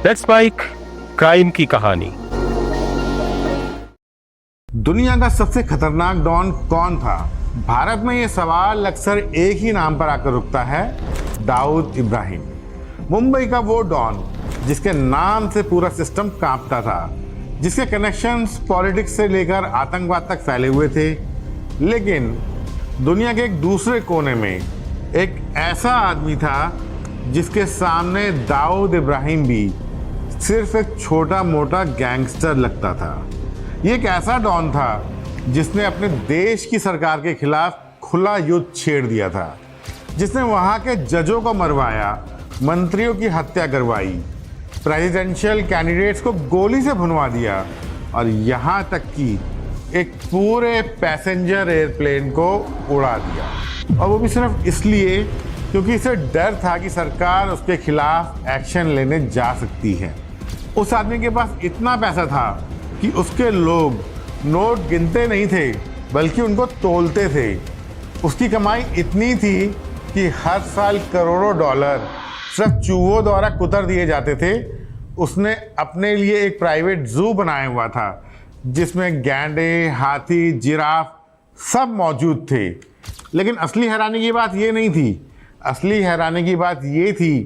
Let's spike crime की कहानी। दुनिया का सबसे खतरनाक डॉन कौन था? भारत में ये सवाल अक्सर एक ही नाम पर आकर रुकता है, दाऊद इब्राहिम। मुंबई का वो डॉन जिसके नाम से पूरा सिस्टम कांपता था, जिसके कनेक्शंस पॉलिटिक्स से लेकर आतंकवाद तक फैले हुए थे। लेकिन दुनिया के एक दूसरे कोने में एक ऐसा आदमी था जिसके सामने दाऊद इब्राहिम भी सिर्फ एक छोटा मोटा गैंगस्टर लगता था। ये एक ऐसा डॉन था जिसने अपने देश की सरकार के खिलाफ खुला युद्ध छेड़ दिया था, जिसने वहाँ के जजों को मरवाया, मंत्रियों की हत्या करवाई, प्रेसिडेंशियल कैंडिडेट्स को गोली से भुनवा दिया और यहाँ तक कि एक पूरे पैसेंजर एयरप्लेन को उड़ा दिया। और वो भी सिर्फ इसलिए क्योंकि इसे डर था कि सरकार उसके खिलाफ एक्शन लेने जा सकती है। उस आदमी के पास इतना पैसा था कि उसके लोग नोट गिनते नहीं थे बल्कि उनको तोलते थे। उसकी कमाई इतनी थी कि हर साल करोड़ों डॉलर सिर्फ चूहों द्वारा कुतर दिए जाते थे। उसने अपने लिए एक प्राइवेट जू बनाया हुआ था जिसमें गैंडे, हाथी, जिराफ सब मौजूद थे। लेकिन असली हैरानी की बात ये नहीं थी। असली हैरानी की बात ये थी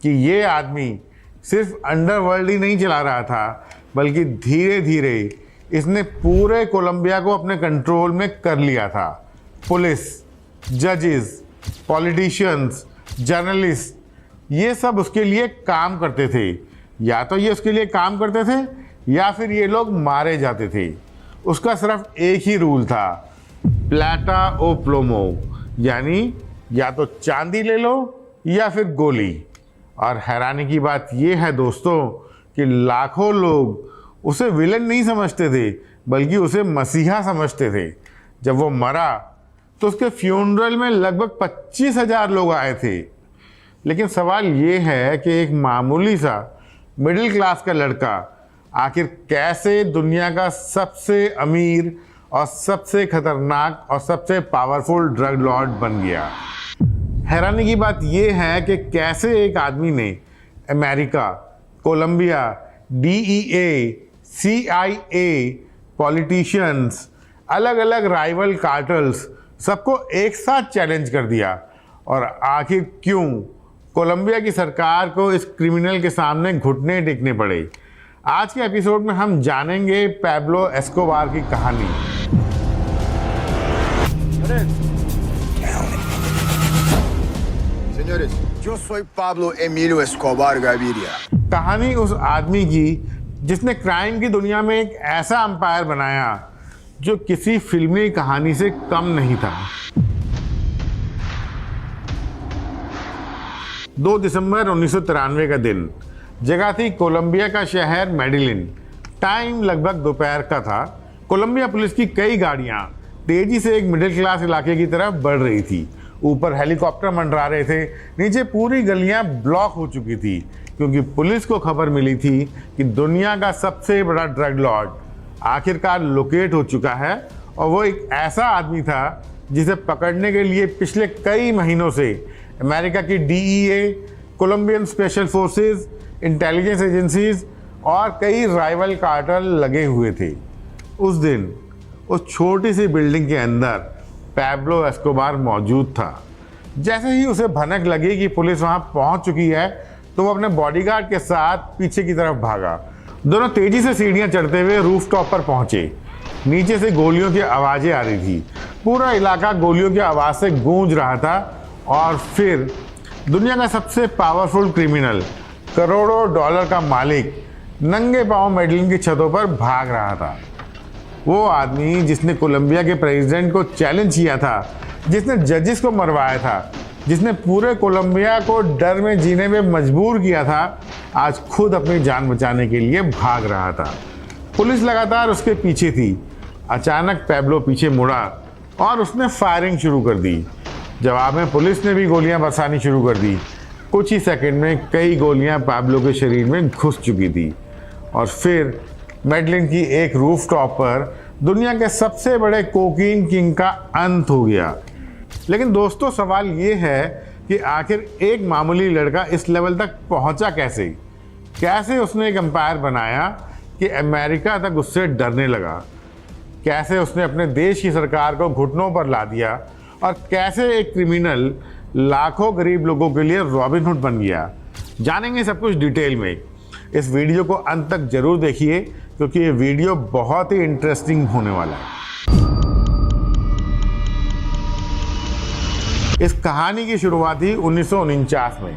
कि ये आदमी सिर्फ अंडरवर्ल्ड ही नहीं चला रहा था, बल्कि धीरे धीरे इसने पूरे कोलंबिया को अपने कंट्रोल में कर लिया था। पुलिस, जजेस, पॉलिटिशियंस, जर्नलिस्ट, ये सब उसके लिए काम करते थे। या तो ये उसके लिए काम करते थे या फिर ये लोग मारे जाते थे। उसका सिर्फ एक ही रूल था, प्लाटा ओ प्लोमो, यानी या तो चांदी ले लो या फिर गोली। और हैरानी की बात यह है दोस्तों कि लाखों लोग उसे विलन नहीं समझते थे बल्कि उसे मसीहा समझते थे। जब वो मरा तो उसके फ्यूनरल में लगभग 25,000 लोग आए थे। लेकिन सवाल ये है कि एक मामूली सा मिडिल क्लास का लड़का आखिर कैसे दुनिया का सबसे अमीर और सबसे खतरनाक और सबसे पावरफुल ड्रग लॉर्ड बन गया। हैरानी की बात यह है कि कैसे एक आदमी ने America, Colombia, DEA, CIA, politicians, अलग अलग राइवल कार्टल्स सबको एक साथ चैलेंज कर दिया। और आखिर क्यों कोलंबिया की सरकार को इस क्रिमिनल के सामने घुटने टेकने पड़े? आज के एपिसोड में हम जानेंगे पैब्लो एस्कोबार की कहानी। Señores, yo soy Pablo Emilio Escobar Gaviria. कहानी उस आदमी की जिसने क्राइम की दुनिया में एक ऐसा अंपायर बनाया जो किसी फिल्मी कहानी से कम नहीं था। 2 दिसंबर 1993 का दिन, जगह थी कोलंबिया का शहर मेडिलिन। टाइम लगभग दोपहर का था। कोलंबिया पुलिस की कई गाड़ियां तेजी से एक मिडिल क्लास इलाके की तरफ बढ़ रही थी। ऊपर हेलीकॉप्टर मंडरा रहे थे, नीचे पूरी गलियां ब्लॉक हो चुकी थी क्योंकि पुलिस को खबर मिली थी कि दुनिया का सबसे बड़ा ड्रग लॉर्ड आखिरकार लोकेट हो चुका है। और वो एक ऐसा आदमी था जिसे पकड़ने के लिए पिछले कई महीनों से अमेरिका की DEA, Colombian special forces, intelligence agencies और कई राइवल कार्टल लगे हुए थे। उस दिन उस छोटी सी बिल्डिंग के अंदर पैब्लो एस्कोबार मौजूद था। जैसे ही उसे भनक लगी कि पुलिस वहां पहुंच चुकी है तो वो अपने बॉडीगार्ड के साथ पीछे की तरफ भागा। दोनों तेजी से सीढ़ियां चढ़ते हुए रूफटॉप पर पहुंचे। नीचे से गोलियों की आवाजें आ रही थी। पूरा इलाका गोलियों की आवाज से गूंज रहा था। और फिर दुनिया का सबसे पावरफुल क्रिमिनल, करोड़ों डॉलर का मालिक, नंगे पांव मेडलिन की छतों पर भाग रहा था। वो आदमी जिसने कोलंबिया के प्रेसिडेंट को चैलेंज किया था, जिसने जजेस को मरवाया था, जिसने पूरे कोलंबिया को डर में जीने में मजबूर किया था, आज खुद अपनी जान बचाने के लिए भाग रहा था। पुलिस लगातार उसके पीछे थी। अचानक पैब्लो पीछे मुड़ा और उसने फायरिंग शुरू कर दी। जवाब में पुलिस ने भी गोलियां बरसानी शुरू कर दी। कुछ ही सेकंड में कई गोलियां पैब्लो के शरीर में घुस चुकी थी। और फिर मेडलिन की एक रूफटॉप पर दुनिया के सबसे बड़े कोकीन किंग का अंत हो गया। लेकिन दोस्तों, सवाल ये है कि आखिर एक मामूली लड़का इस लेवल तक पहुंचा कैसे? कैसे उसने एक एम्पायर बनाया कि अमेरिका तक उससे डरने लगा, कैसे उसने अपने देश की सरकार को घुटनों पर ला दिया और कैसे एक क्रिमिनल लाखों गरीब लोगों के लिए रॉबिन हुड बन गया। जानेंगे सब कुछ डिटेल में। इस वीडियो को अंत तक जरूर देखिए क्योंकि ये वीडियो बहुत ही इंटरेस्टिंग होने वाला है। इस कहानी की शुरुआत हुई 1949 में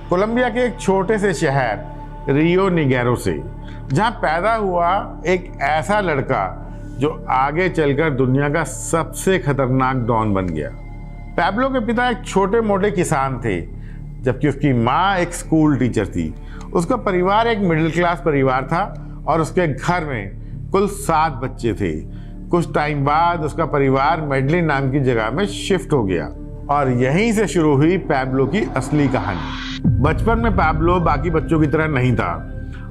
कोलंबिया के एक छोटे से शहर रियो निगेरो से, जहां पैदा हुआ एक ऐसा लड़का जो आगे चलकर दुनिया का सबसे खतरनाक डॉन बन गया। पैब्लो के पिता एक छोटे मोटे किसान थे, जबकि उसकी माँ एक स्कूल टीचर थी। उसका परिवार एक मिडिल क्लास परिवार था और उसके घर में कुल 7 बच्चे थे। कुछ टाइम बाद उसका परिवार मेडलिन नाम की जगह में शिफ्ट हो गया और यहीं से शुरू हुई पैब्लो की असली कहानी। बचपन में पैब्लो बाकी बच्चों की तरह नहीं था।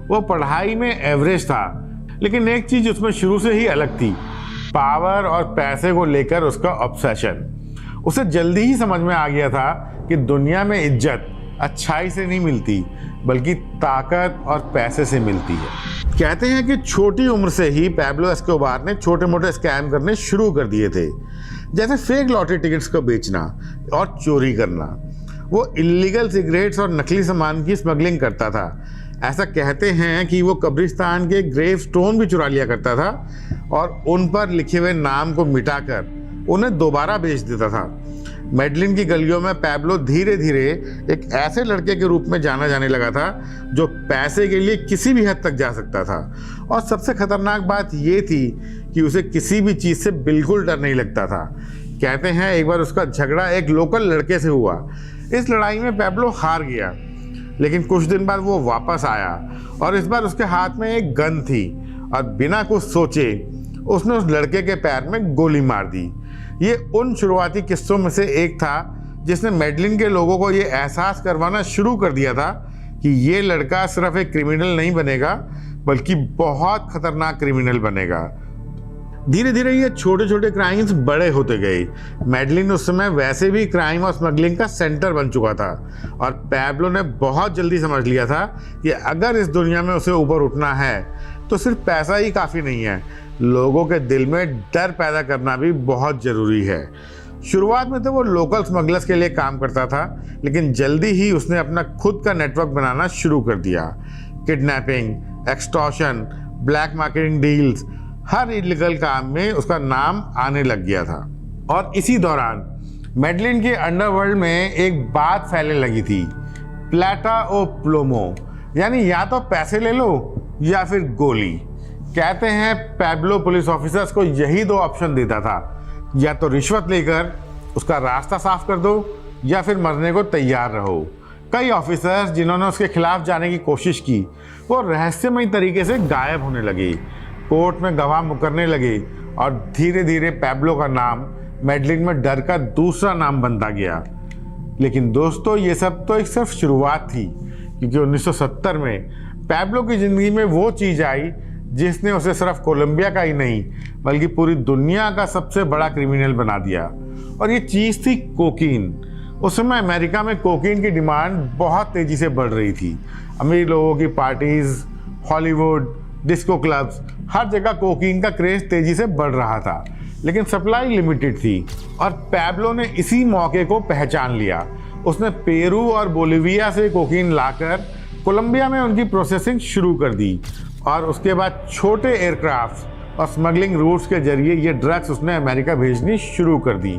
वो पढ़ाई में एवरेज था, लेकिन एक चीज उसमें शुरू से ही अलग थी, पावर और पैसे को लेकर उसका ऑब्सेशन। उसे जल्दी ही समझ में आ गया था कि दुनिया में इज्जत अच्छाई से नहीं मिलती बल्कि ताकत और पैसे से मिलती है। कहते हैं कि छोटी उम्र से ही पैब्लो एस्कोबार ने छोटे मोटे स्कैम करने शुरू कर दिए थे, जैसे फेक लॉटरी टिकट्स को बेचना और चोरी करना। वो इलीगल सिगरेट्स और नकली सामान की स्मगलिंग करता था। ऐसा कहते हैं कि वो कब्रिस्तान के ग्रेव स्टोन भी चुरा लिया करता था और उन पर लिखे हुए नाम को मिटाकर उन्हें दोबारा बेच देता था। मेडलिन की गलियों में पैब्लो धीरे धीरे एक ऐसे लड़के के रूप में जाना जाने लगा था जो पैसे के लिए किसी भी हद तक जा सकता था। और सबसे खतरनाक बात ये थी कि उसे किसी भी चीज़ से बिल्कुल डर नहीं लगता था। कहते हैं एक बार उसका झगड़ा एक लोकल लड़के से हुआ। इस लड़ाई में पैब्लो हार गया, लेकिन कुछ दिन बाद वो वापस आया और इस बार उसके हाथ में एक गन थी और बिना कुछ सोचे उसने उस लड़के के पैर में गोली मार दी। ये उन शुरुआती किस्सों में से एक था जिसने मेडलिन के लोगों को ये एहसास करवाना शुरू कर दिया था कि ये लड़का सिर्फ एक क्रिमिनल नहीं बनेगा बल्कि बहुत खतरनाक क्रिमिनल बनेगा। धीरे धीरे ये छोटे छोटे क्राइम्स बड़े होते गए। मेडलिन उस समय वैसे भी क्राइम और स्मगलिंग का सेंटर बन चुका था और पैब्लो ने बहुत जल्दी समझ लिया था कि अगर इस दुनिया में उसे ऊपर उठना है तो सिर्फ पैसा ही काफ़ी नहीं है, लोगों के दिल में डर पैदा करना भी बहुत ज़रूरी है। शुरुआत में तो वो लोकल स्मगलर्स के लिए काम करता था, लेकिन जल्दी ही उसने अपना खुद का नेटवर्क बनाना शुरू कर दिया। Kidnapping, extortion, black marketing deals, हर इलीगल काम में उसका नाम आने लग गया था। और इसी दौरान मेडलिन के अंडरवर्ल्ड में एक बात फैलने लगी थी, प्लाटा ओ प्लोमो, यानी या तो पैसे ले लो या फिर गोली। कहते हैं पैब्लो पुलिस ऑफिसर्स को यही 2 ऑप्शन देता था, या तो रिश्वत लेकर उसका रास्ता साफ कर दो या फिर मरने को तैयार रहो। कई ऑफिसर्स जिन्होंने उसके खिलाफ जाने की कोशिश की वो रहस्यमय तरीके से गायब होने लगे, कोर्ट में गवाह मुकरने लगे और धीरे धीरे पैब्लो का नाम मेडलिन में डर का दूसरा नाम बनता गया। लेकिन दोस्तों, ये सब तो एक सिर्फ शुरुआत थी, क्योंकि 1970 में पैब्लो की ज़िंदगी में वो चीज़ आई जिसने उसे सिर्फ कोलंबिया का ही नहीं बल्कि पूरी दुनिया का सबसे बड़ा क्रिमिनल बना दिया। और ये चीज़ थी कोकीन। उस समय अमेरिका में कोकीन की डिमांड बहुत तेज़ी से बढ़ रही थी। अमीर लोगों की पार्टीज़, हॉलीवुड, डिस्को क्लब्स, हर जगह कोकीन का क्रेज़ तेज़ी से बढ़ रहा था, लेकिन सप्लाई लिमिटेड थी। और पैब्लो ने इसी मौके को पहचान लिया। उसने पेरू और बोलिविया से कोकीन लाकर कोलंबिया में उनकी प्रोसेसिंग शुरू कर दी और उसके बाद छोटे एयरक्राफ्ट और स्मगलिंग रूट्स के जरिए ये ड्रग्स उसने अमेरिका भेजनी शुरू कर दी।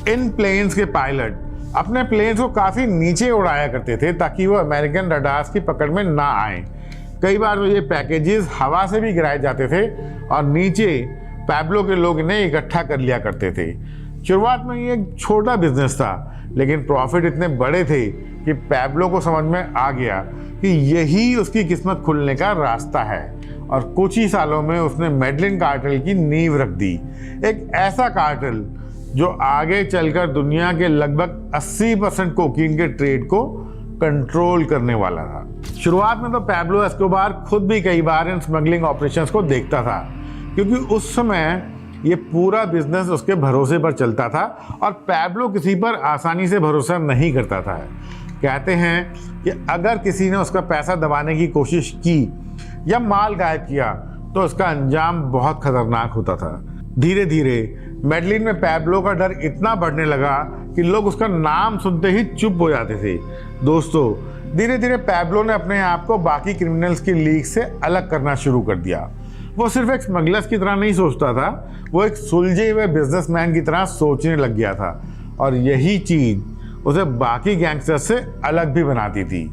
इन प्लेन्स के पायलट अपने प्लेन्स को काफ़ी नीचे उड़ाया करते थे ताकि वो अमेरिकन रडार्स की पकड़ में ना आए। कई बार तो ये पैकेजेस हवा से भी गिराए जाते थे और नीचे पैब्लो के लोग इन्हें इकट्ठा कर लिया करते थे। शुरुआत में ये एक छोटा बिजनेस था, लेकिन प्रॉफिट इतने बड़े थे कि पैब्लो को समझ में आ गया कि यही उसकी किस्मत खुलने का रास्ता है। और कुछ ही सालों में उसने मेडलिन कार्टेल की नींव रख दी, एक ऐसा कार्टेल जो आगे चलकर दुनिया के लगभग 80% कोकीन के ट्रेड को कंट्रोल करने वाला था। शुरुआत में तो पैब्लो एस्कोबार खुद भी कई बार इन स्मगलिंग ऑपरेशंस को देखता था, क्योंकि उस समय ये पूरा बिजनेस उसके भरोसे पर चलता था और पैब्लो किसी पर आसानी से भरोसा नहीं करता था। कहते हैं कि अगर किसी ने उसका पैसा दबाने की कोशिश की या माल गायब किया तो उसका अंजाम बहुत खतरनाक होता था। धीरे धीरे मेडलिन में पैब्लो का डर इतना बढ़ने लगा कि लोग उसका नाम सुनते ही चुप हो जाते थे। दोस्तों, धीरे धीरे पैब्लो ने अपने आप को बाकी क्रिमिनल्स की लीग से अलग करना शुरू कर दिया। वो सिर्फ एक स्मगलर्स की तरह नहीं सोचता था, वो एक सुलझे हुए बिजनेसमैन की तरह सोचने लग गया था और यही चीज उसे बाकी गैंगस्टर्स से अलग भी बनाती थी।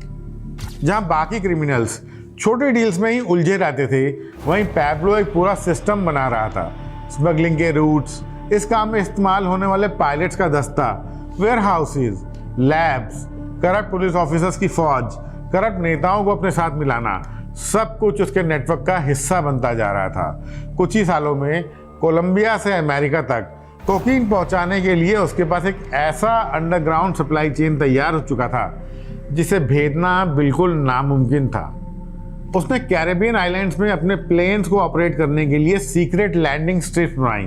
जहां बाकी क्रिमिनल्स छोटे डील्स में ही उलझे रहते थे, वहीं पैब्लो एक पूरा सिस्टम बना रहा था। स्मगलिंग के रूट्स, इस काम में इस्तेमाल होने वाले पायलट्स का दस्ता, warehouses, labs, corrupt police officers की फौज, करप्ट नेताओं को अपने साथ मिलाना, सब कुछ उसके नेटवर्क का हिस्सा बनता जा रहा था। कुछ ही सालों में कोलंबिया से अमेरिका तक कोकीन पहुंचाने के लिए उसके पास एक ऐसा अंडरग्राउंड सप्लाई चेन तैयार हो चुका था जिसे भेदना बिल्कुल नामुमकिन था। उसने कैरेबियन आइलैंड्स में अपने प्लेन्स को ऑपरेट करने के लिए सीक्रेट लैंडिंग स्ट्रिप्स बनाई,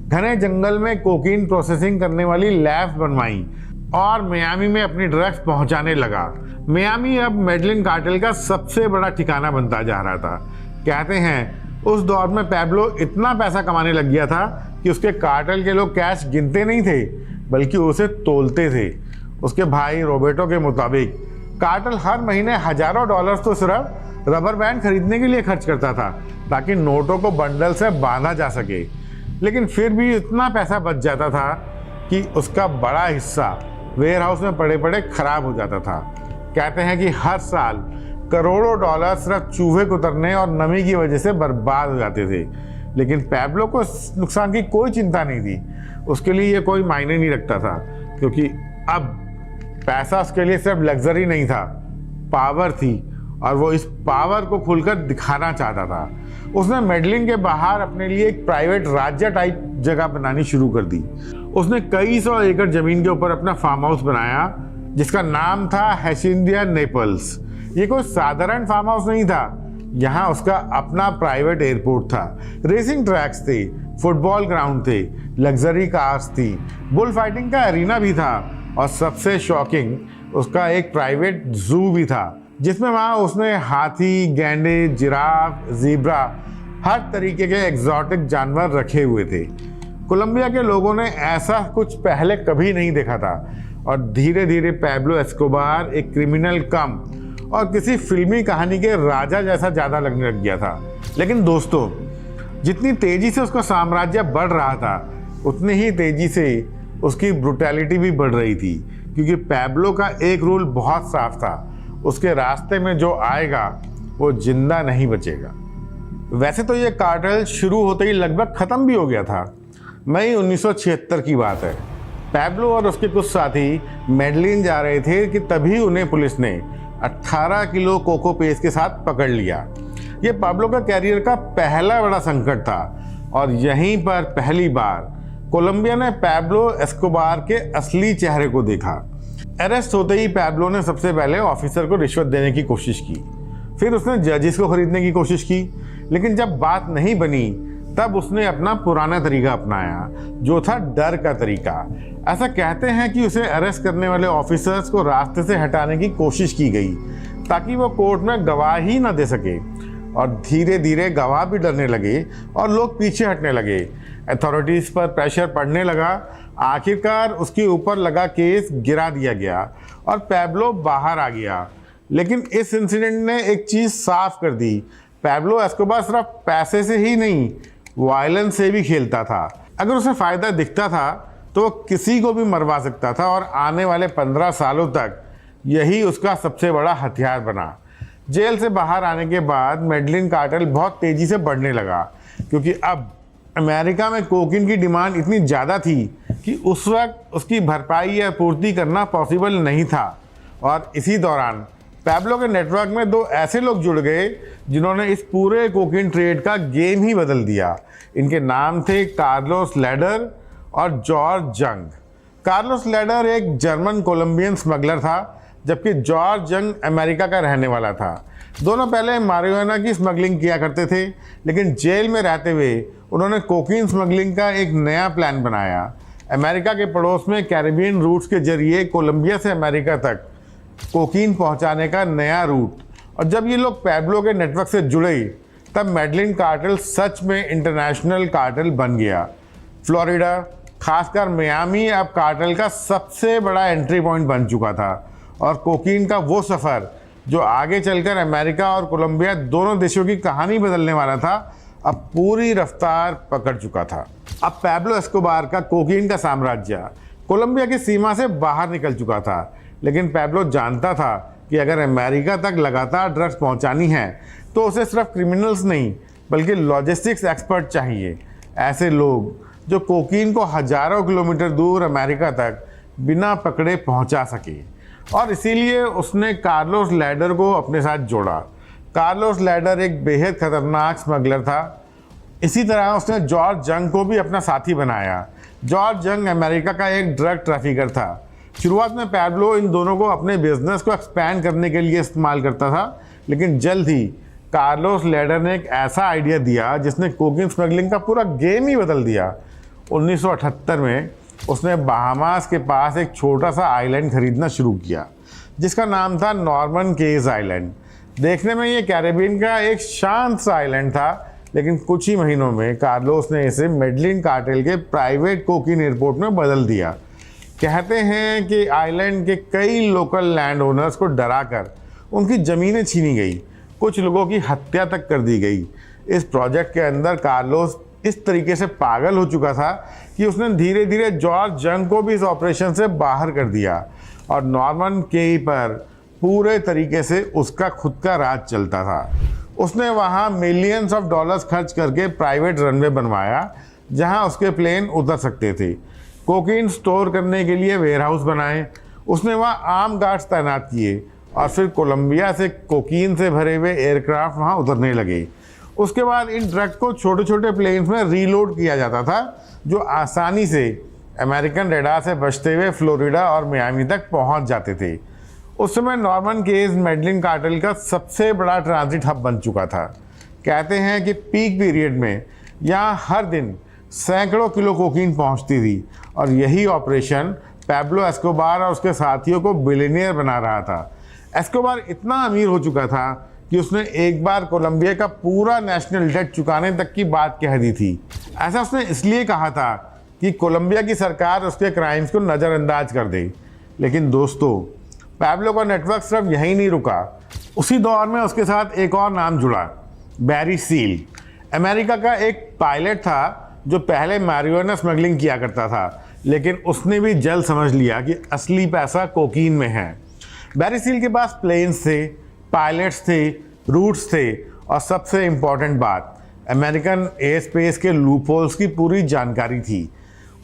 घने जंगल में कोकीन प्रोसेसिंग करने वाली लैब्स बनवाई और मियामी में अपनी ड्रग्स पहुंचाने लगा। मियामी अब मेडलिन कार्टेल का सबसे बड़ा ठिकाना बनता जा रहा था। कहते हैं उस दौर में पैब्लो इतना पैसा कमाने लग गया था कि उसके कार्टेल के लोग कैश गिनते नहीं थे बल्कि उसे तोलते थे। उसके भाई रोबर्टो के मुताबिक कार्टेल हर महीने हजारों डॉलर्स तो सिर्फ रबर बैंड खरीदने के लिए खर्च करता था ताकि नोटों को बंडल से बांधा जा सके, लेकिन फिर भी इतना पैसा बच जाता था कि उसका बड़ा हिस्सा वेयर हाउस में पड़े पड़े खराब हो जाता था। कहते हैं कि हर साल करोड़ों डॉलर सिर्फ चूहे कुतरने और नमी की वजह से बर्बाद हो जाते थे, लेकिन पैब्लो को नुकसान की कोई चिंता नहीं थी। उसके लिए ये कोई मायने नहीं रखता था क्योंकि अब पैसा उसके लिए सिर्फ लग्जरी नहीं था, पावर थी और वो इस पावर को खुलकर दिखाना चाहता था। उसने मेडलिन के बाहर अपने लिए एक प्राइवेट राज्य टाइप जगह बनानी शुरू कर दी। उसने कई सौ एकड़ जमीन के ऊपर अपना फार्म हाउस बनाया जिसका नाम था हैसिंडिया नेपल्स। ये कोई साधारण फार्म हाउस नहीं था, यहाँ उसका अपना प्राइवेट एयरपोर्ट था, रेसिंग ट्रैक्स थे, फुटबॉल ग्राउंड थे, लग्जरी कार्स थी, बुल फाइटिंग का एरिना भी था और सबसे शॉकिंग उसका एक प्राइवेट जू भी था जिसमें वहाँ उसने हाथी, गैंडे, जिराफ, ज़ीब्रा, हर तरीके के एग्जॉटिक जानवर रखे हुए थे। कोलंबिया के लोगों ने ऐसा कुछ पहले कभी नहीं देखा था और धीरे धीरे पैब्लो एस्कोबार एक क्रिमिनल कम और किसी फिल्मी कहानी के राजा जैसा ज़्यादा लगने लग गया था। लेकिन दोस्तों, जितनी तेज़ी से उसका साम्राज्य बढ़ रहा था उतनी ही तेज़ी से उसकी ब्रुटैलिटी भी बढ़ रही थी क्योंकि पैब्लो का एक रूल बहुत साफ था, उसके रास्ते में जो आएगा वो जिंदा नहीं बचेगा। वैसे तो ये कार्टेल शुरू होते ही लगभग ख़त्म भी हो गया था। मई 1976 की बात है। पैब्लो और उसके कुछ साथी मेडलिन जा रहे थे कि तभी उन्हें पुलिस ने 18 किलो कोको पेस्ट के साथ पकड़ लिया। ये पैब्लो का कैरियर का पहला बड़ा संकट था और यहीं पर पहली बार कोलंबिया ने पैब्लो एस्कोबार के असली चेहरे को देखा। अरेस्ट होते ही पैब्लो ने सबसे पहले ऑफिसर को रिश्वत देने की कोशिश की, फिर उसने जजेस को खरीदने की कोशिश की, लेकिन जब बात नहीं बनी तब उसने अपना पुराना तरीका अपनाया जो था डर का तरीका। ऐसा कहते हैं कि उसे अरेस्ट करने वाले ऑफिसर्स को रास्ते से हटाने की कोशिश की गई ताकि वो कोर्ट में गवाही न दे सके और धीरे धीरे गवाह भी डरने लगे और लोग पीछे हटने लगे। अथॉरिटीज़ पर प्रेशर पड़ने लगा। आखिरकार उसके ऊपर लगा केस गिरा दिया गया और पैब्लो बाहर आ गया। लेकिन इस इंसिडेंट ने एक चीज़ साफ कर दी, पैब्लो एस्कोबार सिर्फ पैसे से ही नहीं वायलेंस से भी खेलता था। अगर उसे फ़ायदा दिखता था तो वो किसी को भी मरवा सकता था और आने वाले 15 सालों तक यही उसका सबसे बड़ा हथियार बना। जेल से बाहर आने के बाद मेडलिन कार्टेल बहुत तेज़ी से बढ़ने लगा क्योंकि अब अमेरिका में कोकीन की डिमांड इतनी ज़्यादा थी कि उस वक्त उसकी भरपाई या पूर्ति करना पॉसिबल नहीं था। और इसी दौरान पैब्लो के नेटवर्क में दो ऐसे लोग जुड़ गए जिन्होंने इस पूरे कोकीन ट्रेड का गेम ही बदल दिया। इनके नाम थे कार्लोस लैडर और जॉर्ज जंग। कार्लोस लैडर एक जर्मन कोलंबियन स्मगलर था जबकि जॉर्ज जंग अमेरिका का रहने वाला था। दोनों पहले मारिजुआना की स्मगलिंग किया करते थे, लेकिन जेल में रहते हुए उन्होंने कोकीन स्मगलिंग का एक नया प्लान बनाया। अमेरिका के पड़ोस में कैरेबियन रूट्स के जरिए कोलंबिया से अमेरिका तक कोकीन पहुंचाने का नया रूट। और जब ये लोग पैब्लो के नेटवर्क से जुड़े तब मेडलिन कार्टेल सच में इंटरनेशनल कार्टेल बन गया। फ्लोरिडा, खासकर मियामी, अब कार्टेल का सबसे बड़ा एंट्री पॉइंट बन चुका था और कोकीन का वो सफ़र जो आगे चलकर अमेरिका और कोलंबिया दोनों देशों की कहानी बदलने वाला था, अब पूरी रफ्तार पकड़ चुका था। अब पैब्लो एस्कोबार का कोकीन का साम्राज्य कोलंबिया की सीमा से बाहर निकल चुका था, लेकिन पैब्लो जानता था कि अगर अमेरिका तक लगातार ड्रग्स पहुंचानी है तो उसे सिर्फ क्रिमिनल्स नहीं बल्कि लॉजिस्टिक्स एक्सपर्ट चाहिए, ऐसे लोग जो कोकीन को हजारों किलोमीटर दूर अमेरिका तक बिना पकड़े पहुंचा सके। और इसीलिए उसने कार्लोस लैडर को अपने साथ जोड़ा। कार्लोस लैडर एक बेहद खतरनाक स्मगलर था। इसी तरह उसने जॉर्ज जंग को भी अपना साथी बनाया। जॉर्ज जंग अमेरिका का एक ड्रग ट्रैफिकर था। शुरुआत में पैब्लो इन दोनों को अपने बिजनेस को एक्सपैंड करने के लिए इस्तेमाल करता था, लेकिन जल्द ही कार्लोस लैडर ने एक ऐसा आइडिया दिया जिसने कोकीन स्मगलिंग का पूरा गेम ही बदल दिया। 1978 में उसने बहामास के पास एक छोटा सा आइलैंड खरीदना शुरू किया जिसका नाम था नॉर्मन केज आइलैंड। देखने में ये कैरेबियन का एक शांत सा आइलैंड था, लेकिन कुछ ही महीनों में कार्लोस ने इसे मेडलिन कार्टेल के प्राइवेट कोकीन एयरपोर्ट में बदल दिया। कहते हैं कि आइलैंड के कई लोकल लैंड ओनर्स को डराकर उनकी ज़मीनें छीनी गई, कुछ लोगों की हत्या तक कर दी गई। इस प्रोजेक्ट के अंदर कार्लोस इस तरीके से पागल हो चुका था कि उसने धीरे धीरे जॉर्ज जंग को भी इस ऑपरेशन से बाहर कर दिया और नॉर्मन केई पर पूरे तरीके से उसका खुद का राज चलता था। उसने वहाँ मिलियंस ऑफ डॉलर्स खर्च करके प्राइवेट रनवे बनवाया जहाँ उसके प्लेन उतर सकते थे। कोकीन स्टोर करने के लिए वेयरहाउस बनाए। उसने वहाँ आर्म गार्ड्स तैनात किए और फिर कोलंबिया से कोकीन से भरे हुए एयरक्राफ्ट वहाँ उतरने लगे। उसके बाद इन ड्रग्स को छोटे छोटे प्लेन्स में रीलोड किया जाता था जो आसानी से अमेरिकन रेडार से बचते हुए फ्लोरिडा और मियामी तक पहुँच जाते थे। उस समय नॉर्मन केज मेडलिन कार्टेल का सबसे बड़ा ट्रांजिट हब बन चुका था। कहते हैं कि पीक पीरियड में यहाँ हर दिन सैकड़ों किलो कोकीन पहुँचती थी और यही ऑपरेशन पैब्लो एस्कोबार और उसके साथियों को बिलियनियर बना रहा था। एस्कोबार इतना अमीर हो चुका था कि उसने एक बार कोलंबिया का पूरा नेशनल डेट चुकाने तक की बात कह दी थी। ऐसा उसने इसलिए कहा था कि कोलंबिया की सरकार उसके क्राइम्स को नज़रअंदाज कर दे। लेकिन दोस्तों, पैब्लो का नेटवर्क सिर्फ यहीं नहीं रुका। उसी दौर में उसके साथ एक और नाम जुड़ा, बैरी सील। अमेरिका का एक पायलट था जो पहले मैरिजुआना स्मगलिंग किया करता था, लेकिन उसने भी जल्द समझ लिया कि असली पैसा कोकीन में है। बैरी सील के पास प्लेन्स थे, पायलट्स थे, रूट्स थे और सबसे इम्पॉर्टेंट बात, अमेरिकन एयर स्पेस के लूपहोल्स की पूरी जानकारी थी।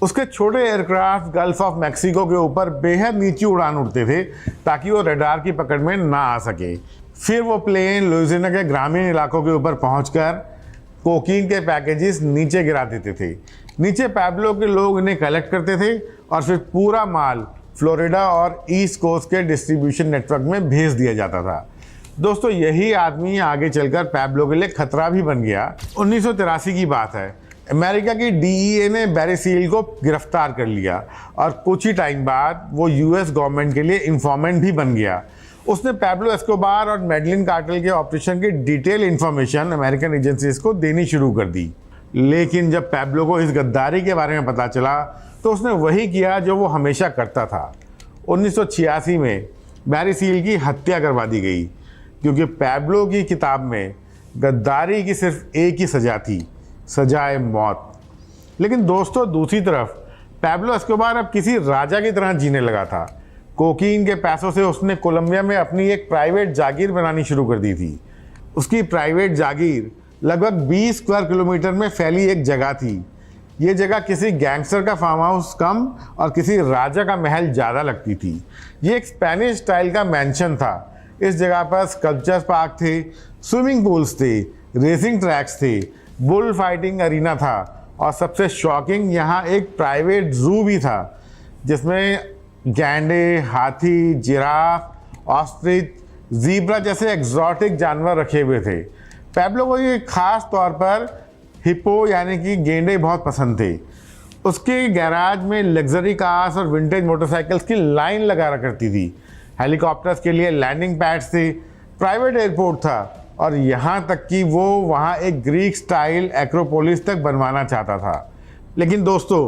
उसके छोटे एयरक्राफ्ट गल्फ ऑफ मैक्सिको के ऊपर बेहद नीची उड़ान उड़ते थे ताकि वो रडार की पकड़ में ना आ सके। फिर वो प्लेन लुइसियाना के ग्रामीण इलाकों के ऊपर पहुंचकर कोकीन के पैकेजेस नीचे गिरा देते थे। नीचे पैब्लो के लोग इन्हें कलेक्ट करते थे और फिर पूरा माल फ्लोरिडा और ईस्ट कोस्ट के डिस्ट्रीब्यूशन नेटवर्क में भेज दिया जाता था। दोस्तों, यही आदमी आगे चलकर पैब्लो के लिए खतरा भी बन गया। 1983 की बात है। अमेरिका की DEA ने बैरी सील को गिरफ्तार कर लिया और कुछ ही टाइम बाद वो US गवर्नमेंट के लिए इंफॉर्मेंट भी बन गया। उसने पैब्लो एस्कोबार और मेडलिन कार्टेल के ऑपरेशन की डिटेल इंफॉर्मेशन अमेरिकन एजेंसीज को देनी शुरू कर दी। लेकिन जब पैब्लो को इस गद्दारी के बारे में पता चला तो उसने वही किया जो वो हमेशा करता था। 1986 में बैरी सील की हत्या करवा दी गई क्योंकि पैब्लो की किताब में गद्दारी की सिर्फ एक ही सज़ा थी, सजाए मौत। लेकिन दोस्तों, दूसरी तरफ पैब्लो एस्कोबार अब किसी राजा की तरह जीने लगा था। कोकीन के पैसों से उसने कोलंबिया में अपनी एक प्राइवेट जागीर बनानी शुरू कर दी थी। उसकी प्राइवेट जागीर लगभग 20 स्क्वायर किलोमीटर में फैली एक जगह थी। ये जगह किसी गैंगस्टर का फार्म हाउस कम और किसी राजा का महल ज़्यादा लगती थी। ये एक स्पेनिश स्टाइल का मैंशन था। इस जगह पर स्कल्पचर्स पार्क थे, स्विमिंग पूल्स थे, रेसिंग ट्रैक्स थे, बुल फाइटिंग अरीना था और सबसे शॉकिंग, यहाँ एक प्राइवेट जू भी था जिसमें गैंडे, हाथी, जिराफ, ऑस्ट्रिच, ज़ीब्रा जैसे एक्सोटिक जानवर रखे हुए थे। पैब्लो को ये खास तौर पर हिप्पो यानी कि गेंडे बहुत पसंद थे। उसके गैराज में लग्जरी कार्स और विंटेज मोटरसाइकिल्स की लाइन लगा करती थी। हेलीकॉप्टर्स के लिए लैंडिंग पैड्स थे, प्राइवेट एयरपोर्ट था और यहाँ तक कि वो वहाँ एक ग्रीक स्टाइल एक्रोपोलिस तक बनवाना चाहता था। लेकिन दोस्तों,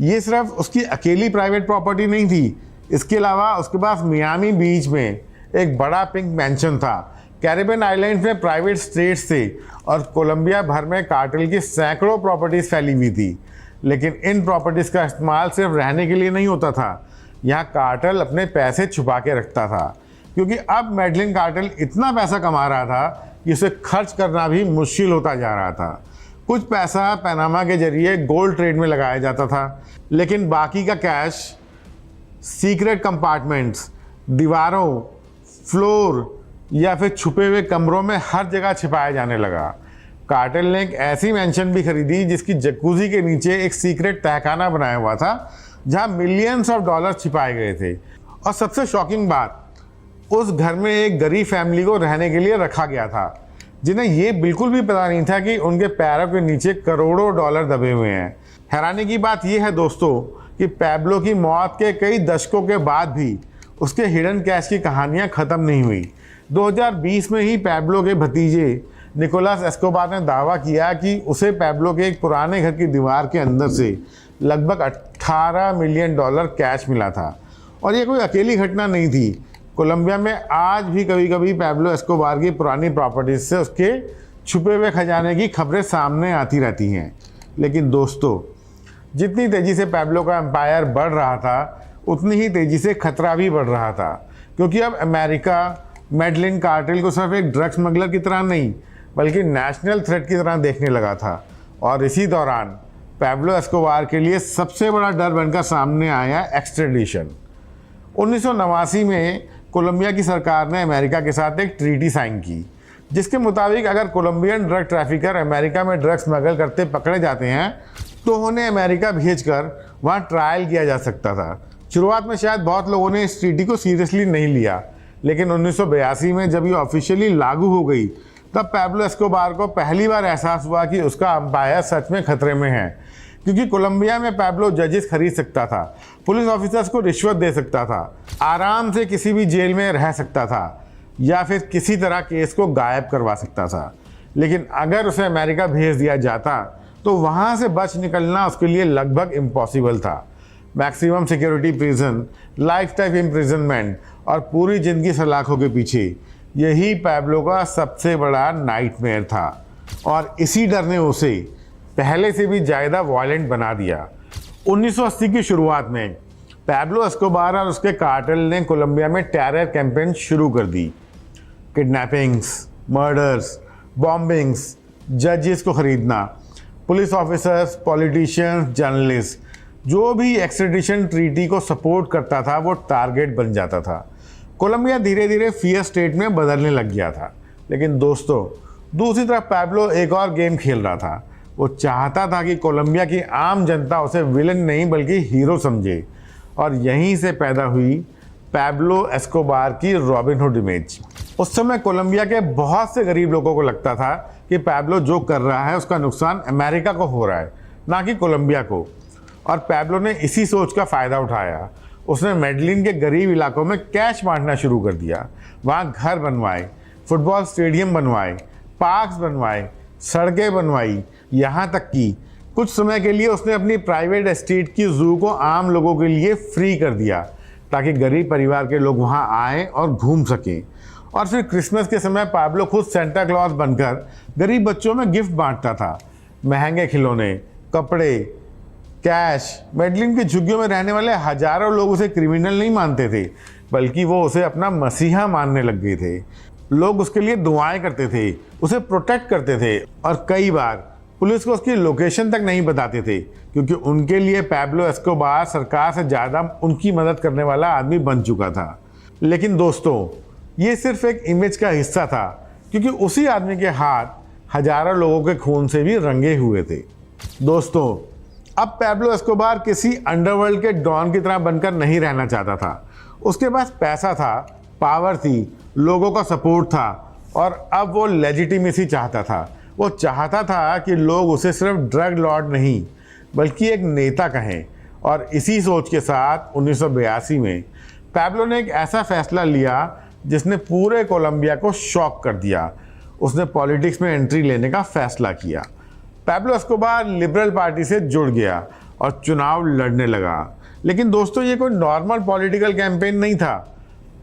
ये सिर्फ उसकी अकेली प्राइवेट प्रॉपर्टी नहीं थी। इसके अलावा उसके पास मियामी बीच में एक बड़ा पिंक मैंशन था। कैरिबियन आइलैंड्स में प्राइवेट स्टेट्स थे और कोलंबिया भर में कार्टेल की सैकड़ों प्रॉपर्टीज फैली हुई थी। लेकिन इन प्रॉपर्टीज का इस्तेमाल सिर्फ रहने के लिए नहीं होता था। यहाँ कार्टेल अपने पैसे छुपा के रखता था, क्योंकि अब मैडलिन कार्टेल इतना पैसा कमा रहा था कि उसे खर्च करना भी मुश्किल होता जा रहा था। कुछ पैसा पनामा के जरिए गोल्ड ट्रेड में लगाया जाता था, लेकिन बाकी का कैश सीक्रेट कंपार्टमेंट्स, दीवारों, फ्लोर या फिर छुपे हुए कमरों में हर जगह छिपाया जाने लगा। कार्टेल ने एक ऐसी मैंशन भी खरीदी जिसकी जकूजी के नीचे एक सीक्रेट तहखाना बनाया हुआ था, जहां मिलियंस ऑफ डॉलर छिपाए गए थे। और सबसे शॉकिंग बात, उस घर में एक गरीब फैमिली को रहने के लिए रखा गया था, जिन्हें ये बिल्कुल भी पता नहीं था कि उनके पैरों के नीचे करोड़ों डॉलर दबे हुए हैं। हैरानी की बात यह है दोस्तों कि पैब्लो की मौत के कई दशकों के बाद भी उसके हिडन कैश की कहानियां खत्म नहीं हुई। 2020 में ही पैब्लो के भतीजे निकोलस एस्कोबार ने दावा किया कि उसे पैब्लो के एक पुराने घर की दीवार के अंदर से लगभग 18 मिलियन डॉलर कैश मिला था। और ये कोई अकेली घटना नहीं थी। कोलंबिया में आज भी कभी कभी पैब्लो एस्कोबार की पुरानी प्रॉपर्टीज से उसके छुपे हुए खजाने की खबरें सामने आती रहती हैं। लेकिन दोस्तों, जितनी तेज़ी से पैब्लो का एम्पायर बढ़ रहा था, उतनी ही तेज़ी से खतरा भी बढ़ रहा था, क्योंकि अब अमेरिका मैडलिन कार्टेल को सिर्फ एक ड्रग स्मगलर की तरह नहीं, बल्कि नेशनल थ्रेट की तरह देखने लगा था। और इसी दौरान पैब्लो एस्कोबार के लिए सबसे बड़ा डर बनकर सामने आया एक्सट्रेडिशन। 1989 में कोलंबिया की सरकार ने अमेरिका के साथ एक ट्रीटी साइन की, जिसके मुताबिक अगर कोलंबियन ड्रग ट्रैफिकर अमेरिका में ड्रग स्मगल करते पकड़े जाते हैं तो उन्हें अमेरिका भेजकर वहाँ ट्रायल किया जा सकता था। शुरुआत में शायद बहुत लोगों ने इस ट्रीटी को सीरियसली नहीं लिया, लेकिन 1982 में जब ये ऑफिशियली लागू हो गई, तब पैब्लो एस्कोबार को पहली बार एहसास हुआ कि उसका अंपायर सच में खतरे में है। क्योंकि कोलंबिया में पैब्लो जजेस खरीद सकता था, पुलिस ऑफिसर्स को रिश्वत दे सकता था, आराम से किसी भी जेल में रह सकता था, या फिर किसी तरह केस को गायब करवा सकता था। लेकिन अगर उसे अमेरिका भेज दिया जाता तो वहाँ से बच निकलना उसके लिए लगभग इम्पॉसिबल था। Maximum security prison, life time imprisonment और पूरी ज़िंदगी सलाखों के पीछे, यही पैब्लो का सबसे बड़ा नाइटमेयर था। और इसी डर ने उसे पहले से भी ज़्यादा वायलेंट बना दिया। 1980 की शुरुआत में पैब्लो एस्कोबार और उसके कार्टेल ने कोलंबिया में टेरर कैंपेन शुरू कर दी। किडनैपिंग्स, मर्डर्स, बॉम्बिंग्स, जजेस को खरीदना, पुलिस ऑफिसर्स, पॉलिटिशियंस, जर्नलिस्ट, जो भी एक्सट्रेडिशन ट्रीटी को सपोर्ट करता था वो टारगेट बन जाता था। कोलंबिया धीरे धीरे फियर स्टेट में बदलने लग गया था। लेकिन दोस्तों, दूसरी तरफ पैब्लो एक और गेम खेल रहा था। वो चाहता था कि कोलंबिया की आम जनता उसे विलन नहीं बल्कि हीरो समझे। और यहीं से पैदा हुई पैब्लो एस्कोबार की रॉबिनहुड इमेज। उस समय कोलंबिया के बहुत से गरीब लोगों को लगता था कि पैब्लो जो कर रहा है उसका नुकसान अमेरिका को हो रहा है, ना कि कोलंबिया को। और पैब्लो ने इसी सोच का फ़ायदा उठाया। उसने मेडलिन के गरीब इलाकों में कैश बांटना शुरू कर दिया। वहाँ घर बनवाए, फुटबॉल स्टेडियम बनवाए, पार्क्स बनवाए, सड़कें बनवाई, यहाँ तक कि कुछ समय के लिए उसने अपनी प्राइवेट एस्टेट की जू को आम लोगों के लिए फ्री कर दिया, ताकि गरीब परिवार के लोग वहाँ आएँ और घूम सकें। और फिर क्रिसमस के समय पैब्लो खुद सेंटा क्लॉज बनकर गरीब बच्चों में गिफ्ट बांटता था। महंगे खिलौने, कपड़े, कैश। मेडलिन की झुग्गियों में रहने वाले हजारों लोग उसे क्रिमिनल नहीं मानते थे, बल्कि वो उसे अपना मसीहा मानने लग गए थे। लोग उसके लिए दुआएं करते थे, उसे प्रोटेक्ट करते थे और कई बार पुलिस को उसकी लोकेशन तक नहीं बताते थे, क्योंकि उनके लिए पैब्लो एस्कोबार सरकार से ज़्यादा उनकी मदद करने वाला आदमी बन चुका था। लेकिन दोस्तों, ये सिर्फ एक इमेज का हिस्सा था, क्योंकि उसी आदमी के हाथ हजारों लोगों के खून से भी रंगे हुए थे। दोस्तों, अब पैब्लो एस्कोबार किसी अंडरवर्ल्ड के डॉन की तरह बनकर नहीं रहना चाहता था। उसके पास पैसा था, पावर थी, लोगों का सपोर्ट था और अब वो लेजिटिमेसी चाहता था। वो चाहता था कि लोग उसे सिर्फ ड्रग लॉर्ड नहीं बल्कि एक नेता कहें। और इसी सोच के साथ 1982 में पैब्लो ने एक ऐसा फैसला लिया जिसने पूरे कोलंबिया को शॉक कर दिया। उसने पॉलिटिक्स में एंट्री लेने का फैसला किया। पैब्लो एस्कोबार लिबरल पार्टी से जुड़ गया और चुनाव लड़ने लगा। लेकिन दोस्तों, ये कोई नॉर्मल पॉलिटिकल कैंपेन नहीं था।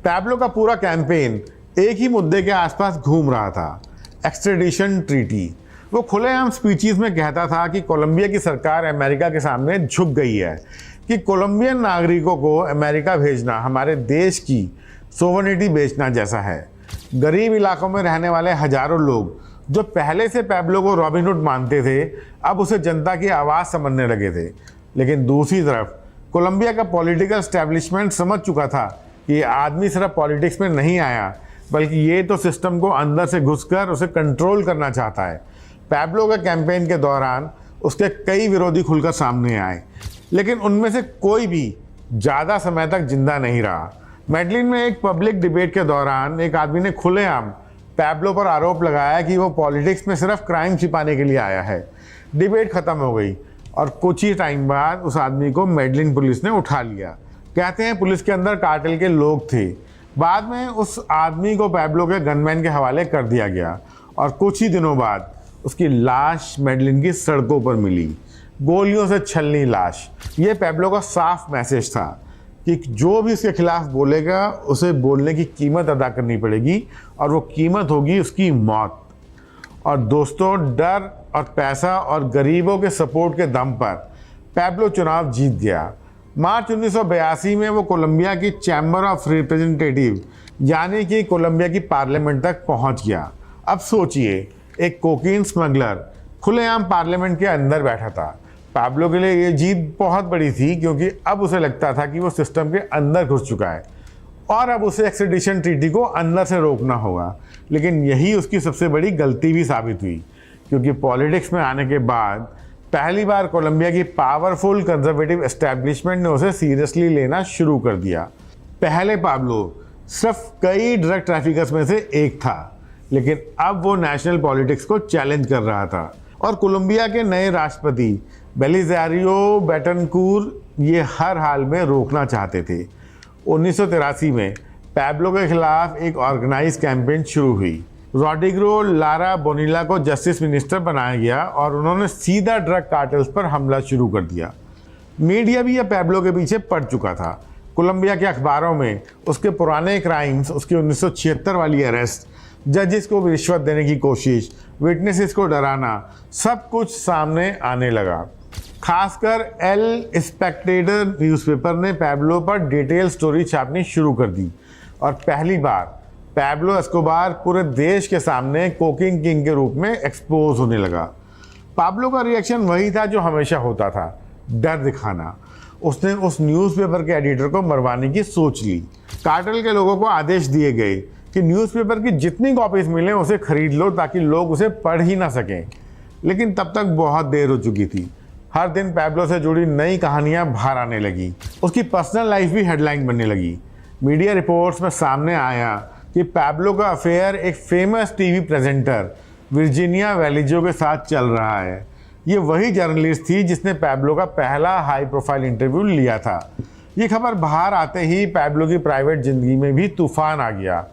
पैब्लो का पूरा कैंपेन एक ही मुद्दे के आसपास घूम रहा था, एक्सट्रेडिशन ट्रीटी। वो खुलेआम स्पीचेस में कहता था कि कोलंबिया की सरकार अमेरिका के सामने झुक गई है, कि कोलंबियन नागरिकों को अमेरिका भेजना हमारे देश की सोवरेनिटी बेचना जैसा है। गरीब इलाकों में रहने वाले हजारों लोग जो पहले से पैब्लो को रॉबिनहुड मानते थे, अब उसे जनता की आवाज़ समझने लगे थे। लेकिन दूसरी तरफ कोलंबिया का पॉलिटिकल एस्टेब्लिशमेंट समझ चुका था कि ये आदमी सिर्फ पॉलिटिक्स में नहीं आया, बल्कि ये तो सिस्टम को अंदर से घुसकर उसे कंट्रोल करना चाहता है। पैब्लो के कैंपेन के दौरान उसके कई विरोधी खुलकर सामने आए, लेकिन उनमें से कोई भी ज़्यादा समय तक जिंदा नहीं रहा। मेडलिन में एक पब्लिक डिबेट के दौरान एक आदमी ने खुलेआम पैब्लो पर आरोप लगाया कि वो पॉलिटिक्स में सिर्फ क्राइम छिपाने के लिए आया है। डिबेट ख़त्म हो गई और कुछ ही टाइम बाद उस आदमी को मेडलिन पुलिस ने उठा लिया। कहते हैं पुलिस के अंदर कार्टेल के लोग थे। बाद में उस आदमी को पैब्लो के गनमैन के हवाले कर दिया गया और कुछ ही दिनों बाद उसकी लाश मेडलिन की सड़कों पर मिली, गोलियों से छलनी लाश। ये पैब्लो का साफ मैसेज था कि जो भी उसके खिलाफ बोलेगा उसे बोलने की कीमत अदा करनी पड़ेगी, और वो कीमत होगी उसकी मौत। और दोस्तों, डर और पैसा और गरीबों के सपोर्ट के दम पर पैब्लो चुनाव जीत गया। मार्च 1982 में वो कोलंबिया की चैम्बर ऑफ रिप्रेजेंटेटिव यानी कि कोलंबिया की पार्लियामेंट तक पहुंच गया। अब सोचिए, एक कोकीन स्मगलर खुलेआम पार्लियामेंट के अंदर बैठा था। पैब्लो के लिए ये जीत बहुत बड़ी थी, क्योंकि अब उसे लगता था कि वो सिस्टम के अंदर घुस चुका है और अब उसे एक्सट्रेडिशन ट्रीटी को अंदर से रोकना होगा। लेकिन यही उसकी सबसे बड़ी गलती भी साबित हुई, क्योंकि पॉलिटिक्स में आने के बाद पहली बार कोलंबिया की पावरफुल कंजर्वेटिव एस्टैब्लिशमेंट ने उसे सीरियसली लेना शुरू कर दिया। पहले पैब्लो सिर्फ कई ड्रग ट्रैफिकर्स में से एक था, लेकिन अब वो नेशनल पॉलिटिक्स को चैलेंज कर रहा था। और कोलंबिया के नए राष्ट्रपति बेलिज़ारियो बेटनकूर ये हर हाल में रोकना चाहते थे। 1983 में पैब्लो के खिलाफ एक ऑर्गेनाइज कैंपेन शुरू हुई। रॉड्रिगो लारा बोनिला को जस्टिस मिनिस्टर बनाया गया और उन्होंने सीधा ड्रग कार्टेल्स पर हमला शुरू कर दिया। मीडिया भी अब पैब्लो के पीछे पड़ चुका था। कोलंबिया के अखबारों में उसके पुराने क्राइम्स, उसकी 1976 वाली अरेस्ट, जजेस को रिश्वत देने की कोशिश, विटनेसेस को डराना, सब कुछ सामने आने लगा। खासकर एल स्पेक्टेटर न्यूज़पेपर ने पैब्लो पर डिटेल स्टोरी छापनी शुरू कर दी और पहली बार पैब्लो एस्कोबार पूरे देश के सामने कोकिंग किंग के रूप में एक्सपोज होने लगा। पैब्लो का रिएक्शन वही था जो हमेशा होता था, डर दिखाना। उसने उस न्यूज़पेपर के एडिटर को मरवाने की सोच ली। कार्टेल के लोगों को आदेश दिए गए कि न्यूज़पेपर की जितनी कॉपीज मिलें उसे खरीद लो, ताकि लोग उसे पढ़ ही ना सकें। लेकिन तब तक बहुत देर हो चुकी थी। हर दिन पैब्लो से जुड़ी नई कहानियां बाहर आने लगी। उसकी पर्सनल लाइफ भी हेडलाइन बनने लगी। मीडिया रिपोर्ट्स में सामने आया कि पैब्लो का अफेयर एक फेमस टीवी प्रेजेंटर वर्जीनिया वेलिजो के साथ चल रहा है। ये वही जर्नलिस्ट थी जिसने पैब्लो का पहला हाई प्रोफाइल इंटरव्यू लिया था। ये खबर बाहर आते ही पैब्लो की प्राइवेट जिंदगी में भी तूफान आ गया।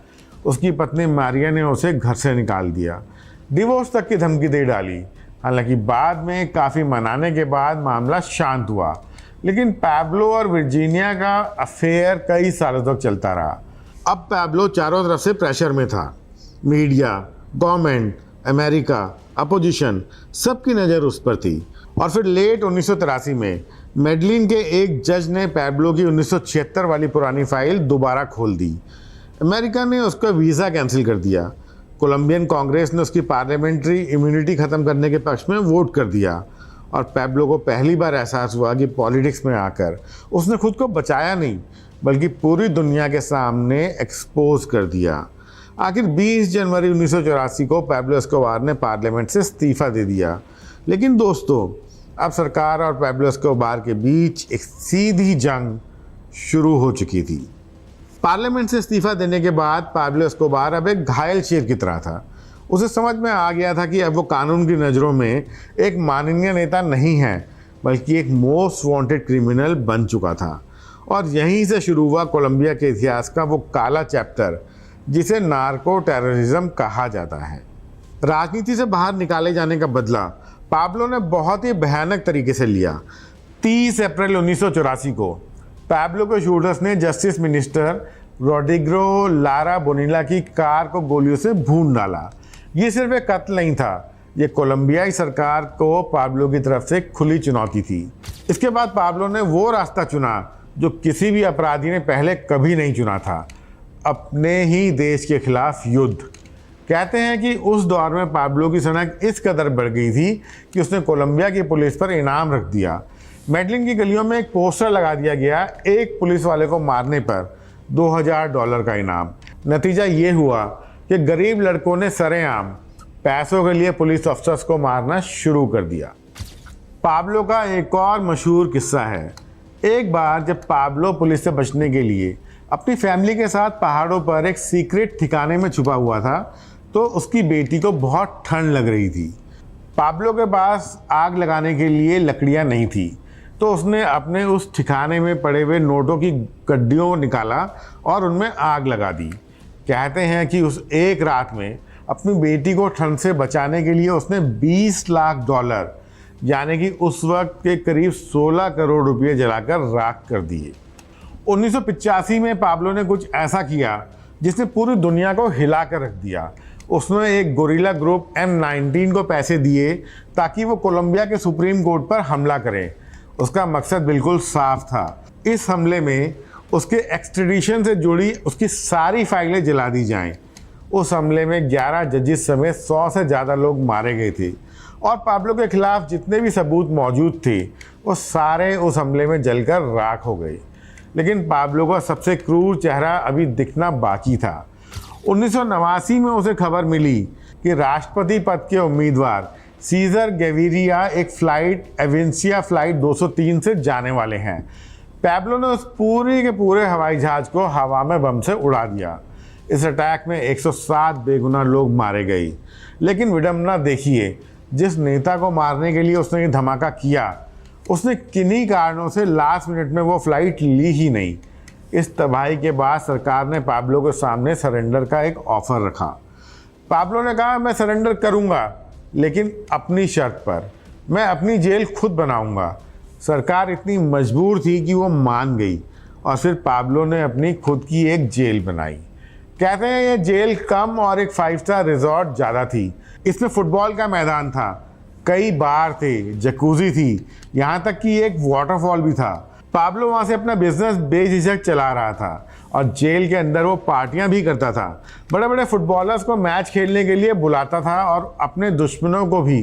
उसकी पत्नी मारिया ने उसे घर से निकाल दिया, डिवोर्स तक की धमकी दे डाली। हालांकि बाद में काफ़ी मनाने के बाद मामला शांत हुआ, लेकिन पैब्लो और वर्जीनिया का अफेयर कई सालों तक चलता रहा। अब पैब्लो चारों तरफ से प्रेशर में था। मीडिया, गवर्नमेंट, अमेरिका, अपोजिशन, सबकी नज़र उस पर थी। और फिर लेट 1983 में मेडलिन के एक जज ने पैब्लो की 1976 वाली पुरानी फाइल दोबारा खोल दी। अमेरिका ने उसका वीज़ा कैंसिल कर दिया। कोलंबियन कांग्रेस ने उसकी पार्लियामेंट्री इम्यूनिटी ख़त्म करने के पक्ष में वोट कर दिया। और पैब्लो को पहली बार एहसास हुआ कि पॉलिटिक्स में आकर उसने खुद को बचाया नहीं, बल्कि पूरी दुनिया के सामने एक्सपोज कर दिया। आखिर 20 जनवरी 1984 को पैब्लो एस्कोबार ने पार्लियामेंट से इस्तीफ़ा दे दिया। लेकिन दोस्तों, अब सरकार और पैब्लो एस्कोबार के बीच एक सीधी जंग शुरू हो चुकी थी। पार्लियामेंट से इस्तीफ़ा देने के बाद पैब्लो एस्कोबार अब एक घायल शेर की तरह था। उसे समझ में आ गया था कि अब वो कानून की नज़रों में एक माननीय नेता नहीं है, बल्कि एक मोस्ट वांटेड क्रिमिनल बन चुका था। और यहीं से शुरू हुआ कोलंबिया के इतिहास का वो काला चैप्टर जिसे नार्को टेररिज्म कहा जाता है। राजनीति से बाहर निकाले जाने का बदला पाब्लो ने बहुत ही भयानक तरीके से लिया। 30 अप्रैल 1984 को पाब्लो के शूटर्स ने जस्टिस मिनिस्टर रोड्रिगो लारा बोनिला की कार को गोलियों से भून डाला। ये सिर्फ एक कत्ल नहीं था, ये कोलंबियाई सरकार को पाब्लो की तरफ से खुली चुनौती थी। इसके बाद पाब्लो ने वो रास्ता चुना जो किसी भी अपराधी ने पहले कभी नहीं चुना था, अपने ही देश के खिलाफ युद्ध। कहते हैं कि उस दौर में पाब्लो की सनक इस कदर बढ़ गई थी कि उसने कोलंबिया की पुलिस पर इनाम रख दिया। मेडलिन की गलियों में एक पोस्टर लगा दिया गया, एक पुलिस वाले को मारने पर $2000 का इनाम। नतीजा ये हुआ कि गरीब लड़कों ने सरेआम पैसों के लिए पुलिस अफसर्स को मारना शुरू कर दिया। पाब्लो का एक और मशहूर किस्सा है। एक बार जब पाब्लो पुलिस से बचने के लिए अपनी फैमिली के साथ पहाड़ों पर एक सीक्रेट ठिकाने में छुपा हुआ था, तो उसकी बेटी को बहुत ठंड लग रही थी। पाब्लो के पास आग लगाने के लिए लकड़ियां नहीं थी, तो उसने अपने उस ठिकाने में पड़े हुए नोटों की गड्डियों निकाला और उनमें आग लगा दी। कहते हैं कि उस एक रात में अपनी बेटी को ठंड से बचाने के लिए उसने $20 लाख यानी कि उस वक्त के करीब 16 करोड़ रुपये जलाकर राख कर दिए। 1985 में पाब्लो ने कुछ ऐसा किया जिसने पूरी दुनिया को हिला कर रख दिया। उसने एक गोरिल्ला ग्रुप M19 को पैसे दिए ताकि वो कोलंबिया के सुप्रीम कोर्ट पर हमला करे। उसका मकसद बिल्कुल साफ था। इस हमले में उसके एक्सट्रेडिशन से जुड़ी उसकी सारी फाइलें जला दी जाएं। उस हमले में 11 जजेस समेत 100 से ज़्यादा लोग मारे गए थे और पाब्लो के खिलाफ जितने भी सबूत मौजूद थे वो सारे उस हमले में जलकर राख हो गए। लेकिन पाब्लो का सबसे क्रूर चेहरा अभी दिखना बाकी था। 1989 में उसे खबर मिली कि राष्ट्रपति पद के उम्मीदवार सीजर गेविरिया एक फ्लाइट एवेंसिया फ्लाइट 203 से जाने वाले हैं। पाब्लो ने उस पूरे के पूरे हवाई जहाज को हवा में बम से उड़ा दिया। इस अटैक में 107 बेगुनाह लोग मारे गए। लेकिन विडंबना देखिए, जिस नेता को मारने के लिए उसने ये धमाका किया, उसने किन्हीं कारणों से लास्ट मिनट में वो फ्लाइट ली ही नहीं। इस तबाही के बाद सरकार ने पाब्लो के सामने सरेंडर का एक ऑफर रखा। पाब्लो ने कहा, मैं सरेंडर करूंगा लेकिन अपनी शर्त पर, मैं अपनी जेल खुद बनाऊंगा। सरकार इतनी मजबूर थी कि वो मान गई और फिर पाब्लो ने अपनी खुद की एक जेल बनाई। कहते हैं ये जेल कम और एक 5 स्टार रिजॉर्ट ज़्यादा थी। इसमें फुटबॉल का मैदान था, कई बार थे, जकूजी थी, यहाँ तक कि एक वाटरफॉल भी था। पाब्लो वहाँ से अपना बिजनेस बेझिझक चला रहा था और जेल के अंदर वो पार्टियां भी करता था। बड़े बड़े फुटबॉलर्स को मैच खेलने के लिए बुलाता था और अपने दुश्मनों को भी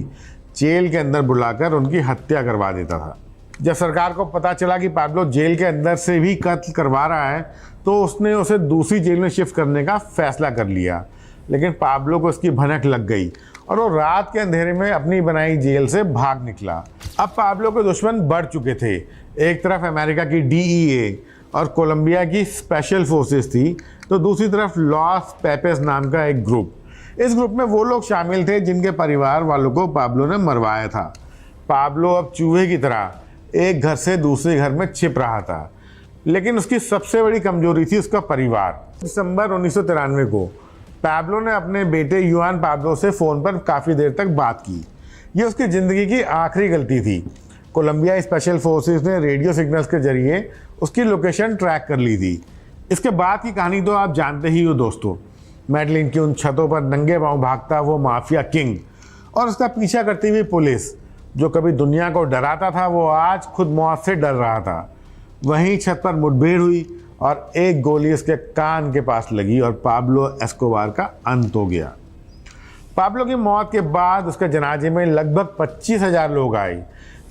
जेल के अंदर बुलाकर उनकी हत्या करवा देता था। जब सरकार को पता चला कि पाब्लो जेल के अंदर से भी कत्ल करवा रहा है, तो उसने उसे दूसरी जेल में शिफ्ट करने का फैसला कर लिया। लेकिन पाब्लो को उसकी भनक लग गई और वो रात के अंधेरे में अपनी बनाई जेल से भाग निकला। अब पाब्लो के दुश्मन बढ़ चुके थे। एक तरफ अमेरिका की DEA और कोलंबिया की स्पेशल फोर्सेस थी, तो दूसरी तरफ लॉस पेपेस नाम का एक ग्रुप। इस ग्रुप में वो लोग शामिल थे जिनके परिवार वालों को पाब्लो ने मरवाया था। पाब्लो अब चूहे की तरह एक घर से दूसरे घर में छिप रहा था, लेकिन उसकी सबसे बड़ी कमजोरी थी उसका परिवार। दिसंबर 1993 को पाब्लो ने अपने बेटे युआन पाब्लो से फ़ोन पर काफ़ी देर तक बात की। ये उसकी ज़िंदगी की आखिरी गलती थी। कोलंबिया स्पेशल फोर्सेस ने रेडियो सिग्नल्स के जरिए उसकी लोकेशन ट्रैक कर ली थी। इसके बाद की कहानी तो आप जानते ही हो दोस्तों। मेडलिन की उन छतों पर नंगे पांव भागता वो माफिया किंग और उसका पीछा करती हुई पुलिस, जो कभी दुनिया को डराता था वो आज खुद मौत से डर रहा था। वहीं छत पर मुठभेड़ हुई और एक गोली उसके कान के पास लगी और पाब्लो एस्कोबार का अंत हो गया। पाब्लो की मौत के बाद उसके जनाजे में लगभग 25,000 लोग आए।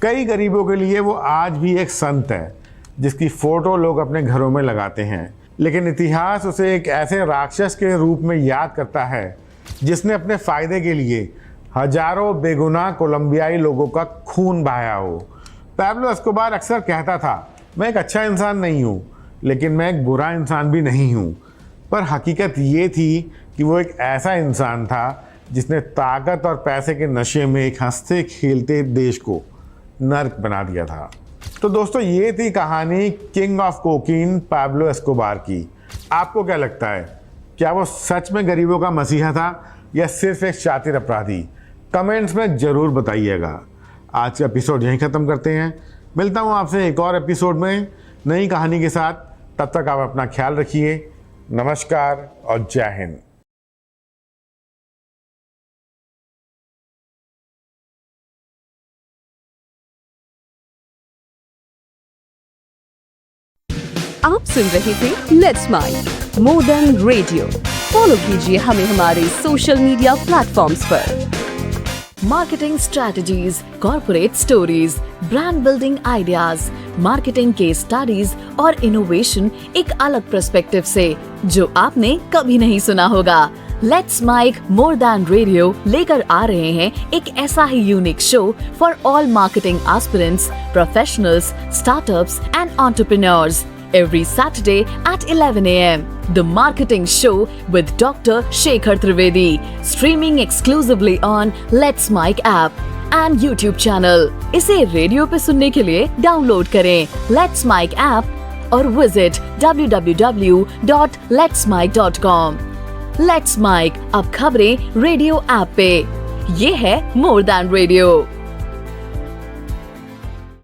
कई गरीबों के लिए वो आज भी एक संत है जिसकी फ़ोटो लोग अपने घरों में लगाते हैं। लेकिन इतिहास उसे एक ऐसे राक्षस के रूप में याद करता है जिसने अपने फ़ायदे के लिए हजारों बेगुनाह कोलंबियाई लोगों का खून बहाया हो। पाब्लो एस्कोबार अक्सर कहता था, मैं एक अच्छा इंसान नहीं हूँ, लेकिन मैं एक बुरा इंसान भी नहीं हूँ। पर हकीकत ये थी कि वो एक ऐसा इंसान था जिसने ताकत और पैसे के नशे में एक हंसते खेलते देश को नर्क बना दिया था। तो दोस्तों ये थी कहानी king of cocaine Pablo Escobar की। आपको क्या लगता है, क्या वो सच में गरीबों का मसीहा था या सिर्फ एक शातिर अपराधी? कमेंट्स में ज़रूर बताइएगा। आज का एपिसोड यहीं ख़त्म करते हैं। मिलता हूँ आपसे एक और एपिसोड में नई कहानी के साथ। तब तक आप अपना ख्याल रखिए। नमस्कार और जय हिंद। आप सुन रहे थे let's mic more than radio. Follow कीजिए हमें हमारे सोशल मीडिया प्लेटफॉर्म्स पर। Marketing strategies, corporate stories, brand building ideas, marketing case studies और इनोवेशन एक अलग पर्सपेक्टिव से जो आपने कभी नहीं सुना होगा। Let's mic more than radio लेकर आ रहे हैं एक ऐसा ही unique show for all marketing aspirants, professionals, startups and entrepreneurs every Saturday at 11 a.m. The Marketing Show with Dr. Shekhar Trivedi, streaming exclusively on Let's Mic app and YouTube channel. इसे radio पे सुनने के लिए download करें Let's Mic app और visit www.letsmic.com। Let's Mic अब खबरें radio app पे। ये है मोर देन रेडियो।